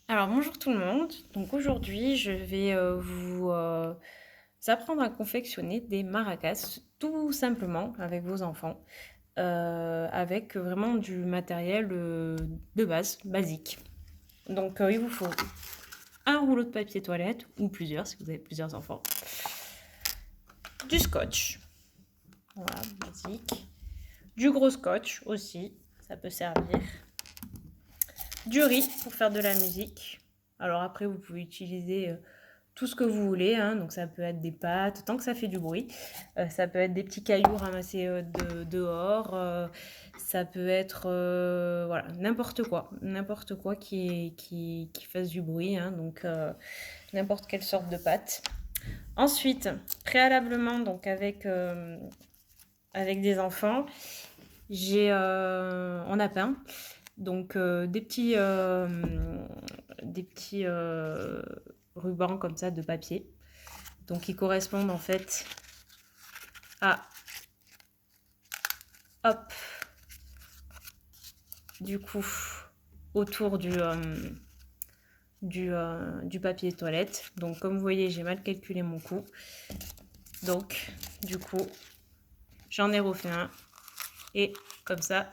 Alors bonjour tout le monde, donc aujourd'hui je vais vous apprendre à confectionner des maracas tout simplement avec vos enfants, avec vraiment du matériel de base, basique. Donc il vous faut un rouleau de papier toilette ou plusieurs si vous avez plusieurs enfants, du scotch, voilà, basique, du gros scotch aussi, ça peut servir, du riz pour faire de la musique. Alors après vous pouvez utiliser tout ce que vous voulez, hein. Donc ça peut être des pâtes, tant que ça fait du bruit. Ça peut être des petits cailloux ramassés dehors. Ça peut être voilà, n'importe quoi qui fasse du bruit, hein. Donc n'importe quelle sorte de pâte. Ensuite, préalablement, donc avec des enfants, on a peint donc des petits rubans comme ça de papier. Donc qui correspondent en fait à, hop, du coup, autour du papier toilette. Donc comme vous voyez, j'ai mal calculé mon coût. Donc du coup, j'en ai refait un. Et comme ça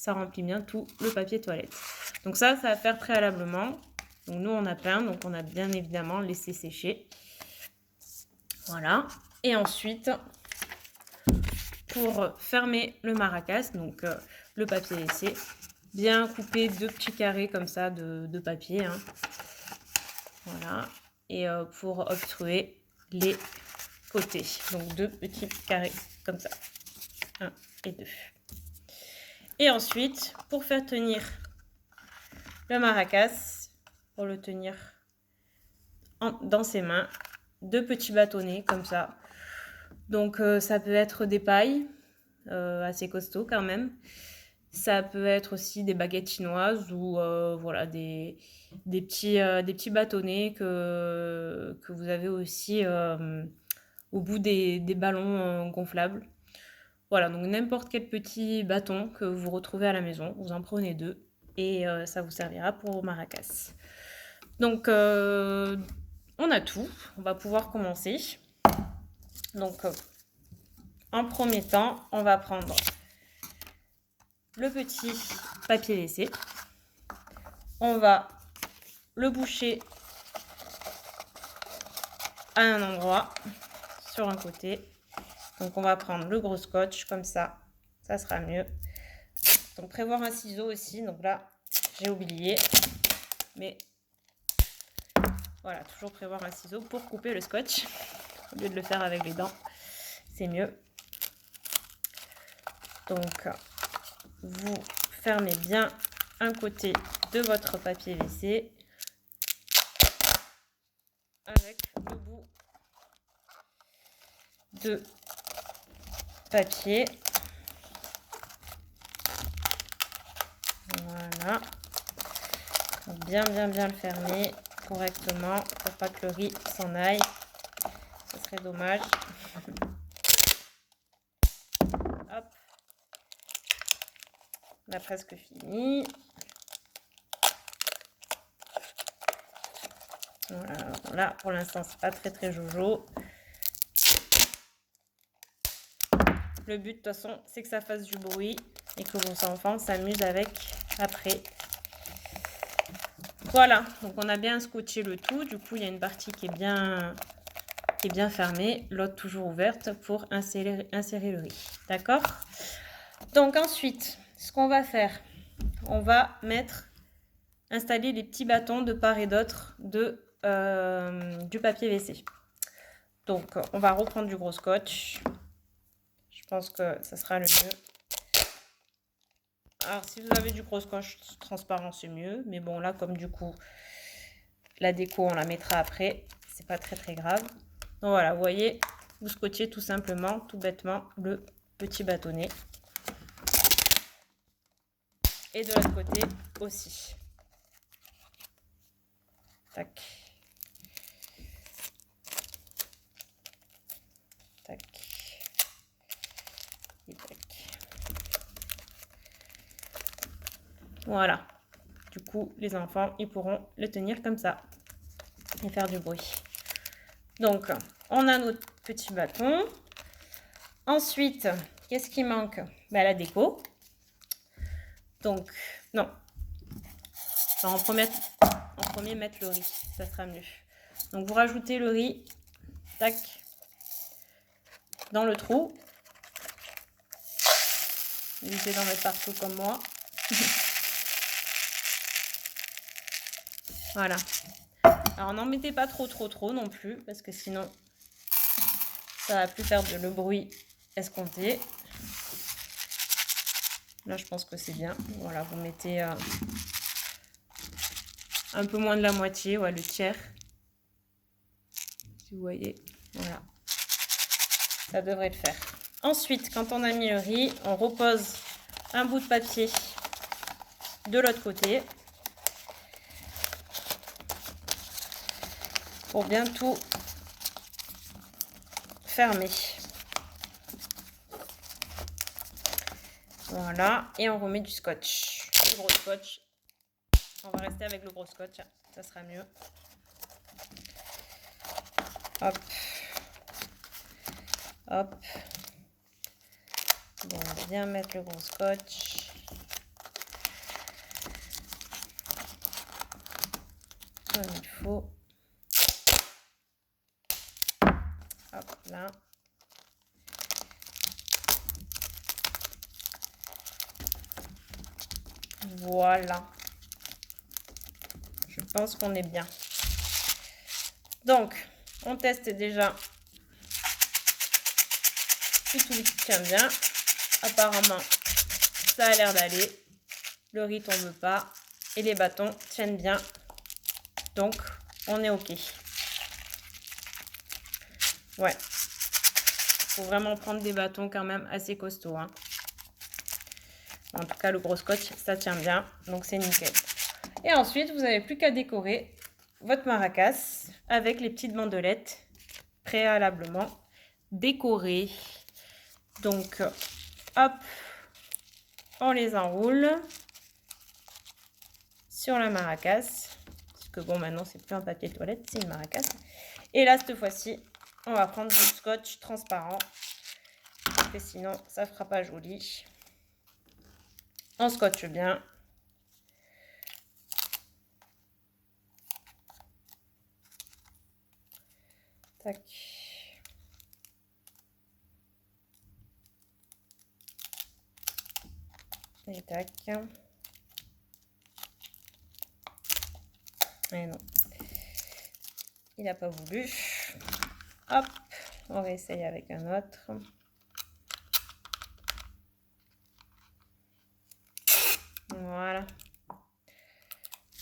remplit bien tout le papier toilette. Donc ça va faire préalablement. Donc nous, on a peint, donc on a bien évidemment laissé sécher. Voilà. Et ensuite, pour fermer le maracas, donc le papier laissé, bien couper deux petits carrés comme ça de papier, hein. Voilà. Et pour obstruer les côtés, donc deux petits carrés comme ça, un et deux. Et ensuite, pour faire tenir le maracas, pour le tenir dans ses mains, deux petits bâtonnets comme ça. Donc ça peut être des pailles, assez costauds quand même. Ça peut être aussi des baguettes chinoises ou voilà, des petits bâtonnets que vous avez aussi au bout des ballons gonflables. Voilà, donc n'importe quel petit bâton que vous retrouvez à la maison, vous en prenez deux et ça vous servira pour vos maracas. Donc on a tout, on va pouvoir commencer. Donc en premier temps, on va prendre le petit papier WC. On va le boucher à un endroit, sur un côté. Donc on va prendre le gros scotch, comme ça sera mieux. Donc prévoir un ciseau aussi, donc là j'ai oublié. Mais voilà, toujours prévoir un ciseau pour couper le scotch, au lieu de le faire avec les dents, c'est mieux. Donc vous fermez bien un côté de votre papier WC avec le bout de papier. Voilà. Donc bien le fermer correctement pour pas que le riz s'en aille. Ce serait dommage. Hop. On a presque fini. Voilà, alors là pour l'instant c'est pas très jojo. Le but de toute façon c'est que ça fasse du bruit et que vos enfants s'amusent avec après. Voilà, donc on a bien scotché le tout. Du coup il y a une partie qui est bien fermée, l'autre toujours ouverte pour insérer le riz. D'accord? Donc ensuite, ce qu'on va faire, on va installer les petits bâtons de part et d'autre du papier WC. Donc on va reprendre du gros scotch. Je pense que ça sera le mieux. Alors si vous avez du gros scotch transparent, c'est mieux. Mais bon là, comme du coup la déco on la mettra après, c'est pas très grave. Donc voilà, vous voyez, vous scotchez tout simplement, tout bêtement, le petit bâtonnet. Et de l'autre côté aussi. Tac. Tac. Et tac. Voilà. Du coup, les enfants, ils pourront le tenir comme ça et faire du bruit. Donc, on a notre petit bâton. Ensuite, qu'est-ce qui manque? La déco. Donc, non. En premier, mettre le riz, ça sera mieux. Donc, vous rajoutez le riz, tac, dans le trou. Évitez d'en mettre partout comme moi. Voilà. Alors, n'en mettez pas trop non plus, parce que sinon, ça va plus faire le bruit escompté. Là, je pense que c'est bien. Voilà, vous mettez un peu moins de la moitié, ouais, le tiers. Si vous voyez, voilà. Ça devrait le faire. Ensuite, quand on a mis le riz, on repose un bout de papier de l'autre côté pour bien tout fermer. Voilà, et on remet du scotch. Le gros scotch. On va rester avec le gros scotch, ça sera mieux. Hop. Hop. Bon, on va bien mettre le gros scotch. Comme il faut. Hop là. Voilà. Je pense qu'on est bien. Donc, on teste déjà si tout tient bien. Apparemment, ça a l'air d'aller. Le riz tombe pas et les bâtons tiennent bien. Donc, on est OK. Ouais. Faut vraiment prendre des bâtons quand même assez costauds. Hein. En tout cas, le gros scotch, ça tient bien. Donc, c'est nickel. Et ensuite, vous n'avez plus qu'à décorer votre maracas avec les petites bandelettes préalablement décorées. Donc, hop, on les enroule sur la maracas. Parce que bon, maintenant, c'est plus un papier toilette, c'est une maracas. Et là, cette fois-ci, on va prendre du scotch transparent. Parce que sinon, ça ne fera pas joli. On scotche bien. Tac. Et tac. Et non. Il n'a pas voulu. Hop. On va essayer avec un autre. Voilà.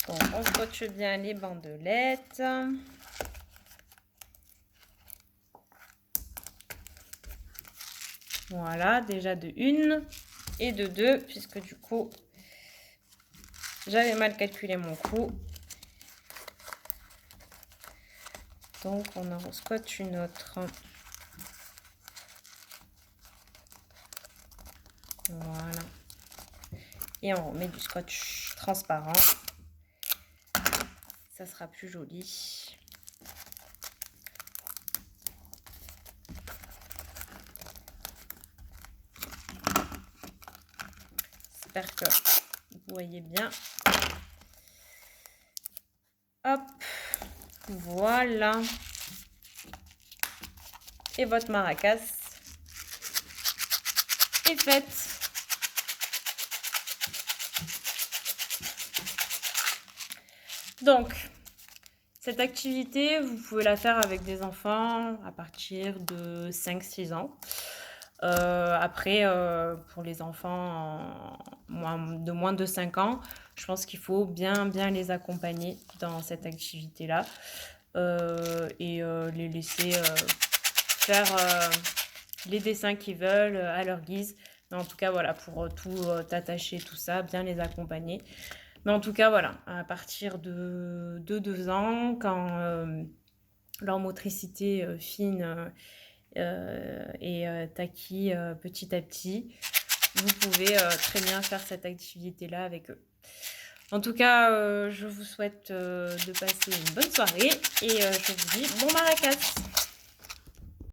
Donc, on scotche bien les bandelettes. Voilà, déjà de une et de deux, puisque du coup, j'avais mal calculé mon coût. Donc, on en scotche une autre. Voilà. Et on remet du scotch transparent. Ça sera plus joli. J'espère que vous voyez bien. Hop. Voilà. Et votre maracas est faite. Donc, cette activité, vous pouvez la faire avec des enfants à partir de 5-6 ans. Après, pour les enfants de moins de 5 ans, je pense qu'il faut bien les accompagner dans cette activité-là et les laisser faire les dessins qu'ils veulent à leur guise. Mais en tout cas, voilà, pour tout attacher, tout ça, bien les accompagner. Mais en tout cas, voilà, à partir de 2 ans, quand leur motricité fine est acquis petit à petit, vous pouvez très bien faire cette activité-là avec eux. En tout cas, je vous souhaite, de passer une bonne soirée et je vous dis bon maracas!